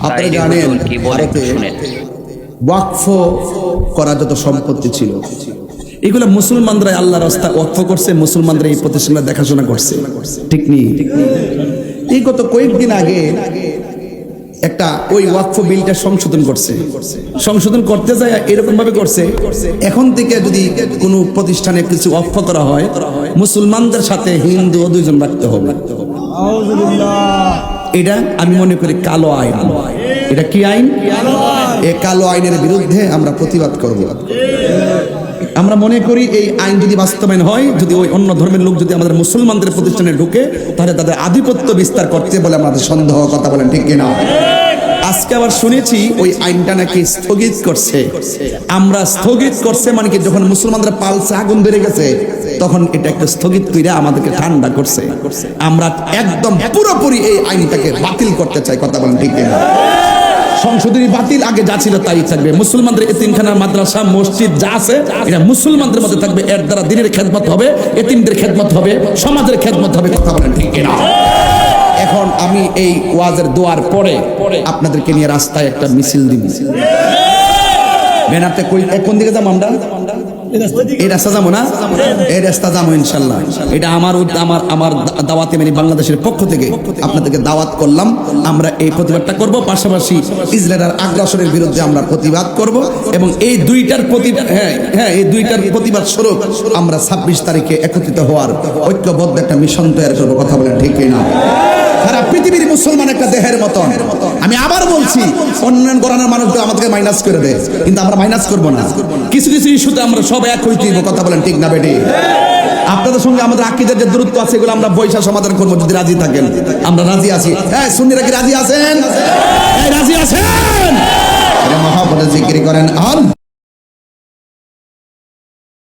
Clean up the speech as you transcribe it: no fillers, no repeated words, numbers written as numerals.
আপনারা জানেন ভারতে ওয়াকফ করা যত সম্পত্তি ছিল এগুলো মুসলমানরা আল্লাহর রাস্তায় ওয়াকফ করছে, মুসলমানরা এই প্রতিষ্ঠানটা দেখাশোনা করছে, ঠিক নেই? এই গত কয়েকদিন আগে একটা ওই ওয়াকফ বিলটা সংশোধন করতে যায় এরকম ভাবে করছে, এখন থেকে যদি কোনো প্রতিষ্ঠানে কিছু ওয়াকফ করা হয় মুসলমানদের সাথে হিন্দু দুইজন রাখতে হবে। এটা আমি মনে করি কালো আইন। এটা কি আইন? এই কালো আইনের বিরুদ্ধে আমরা প্রতিবাদ করব। আমরা মনে করি এই আইন যদি বাস্তবায়ন হয়, যদি ওই অন্য ধর্মের লোক যদি আমাদের মুসলমানদের প্রতিষ্ঠানে ঢুকে, তাহলে তাদের আধিপত্য বিস্তার করতে বলে আমাদের সন্দেহ, কথা বলেন ঠিক কিনা? আজকে আবার শুনেছি ওই আইনটা নাকি স্থগিত করছে। আমরা স্থগিত করছে মানে কি, যখন মুসলমানরা পালসে আগুন ধরে গেছে তখন এটা একটা স্থগিত করে আমাদেরকে ঠান্ডা করছে। আমরা একদম পুরোপুরি এই আইনটাকে বাতিল করতে চাই, কথা বলেন ঠিক কিনা? সংশোধনী বাতিল, আগে যা ছিল তাই থাকবে। মুসলমানদের এতিমখানা, মাদ্রাসা, মসজিদ যা আছে এটা মুসলমানদের মধ্যে থাকবে। এর দ্বারা দিনের খেদমত হবে, এতিমদের খেদমত হবে, সমাজের খেদমত হবে, কথা বলেন ঠিক কিনা? এখন আমি এই ওয়াজের দোয়ার পরে আপনাদেরকে নিয়ে রাস্তায় একটা মিছিল দিব। বেনাতে কই কোন দিকে যাবো আমরা? এই রাস্তা যাবো না? এই রাস্তা যাবো ইনশাল্লাহ। এটা আমার দাওয়াতে মানে বাংলাদেশের পক্ষ থেকে আপনাদেরকে দাওয়াত করলাম। আমরা এই প্রতিবাদটা করব, পাশাপাশি ইসরায়েলের আগ্রাসনের বিরুদ্ধে আমরা প্রতিবাদ করব এবং এই দুইটার প্রতিবাদ স্বরূপ আমরা 26 তারিখে একত্রিত হওয়ার ঐক্যবদ্ধ একটা মিশন তৈরি করবো, কথা বলেন ঠিক কিনা? সারা পৃথিবীর মুসলমান একটা দেহের মতন। আমি আবার বলছি, অন্যান্য গণনার মানুষগুলো আমাদেরকে মাইনাস করে দেয়, কিন্তু আমরা মাইনাস করব না। কিছু কিছু ইস্যুতে আমরা সব এক হইতে দিব, কথা বলেন ঠিক না বেটি? আপনাদের সঙ্গে আমাদের আকীদার যে দূরত্ব আছে এগুলো আমরা বৈশা সমাধান করবো, যদি রাজি থাকেন। আমরা রাজি আছি। হ্যাঁ, সুন্নিরা কি রাজি আছেন? রাজি আছেন? মহাপদে জিকির করেন।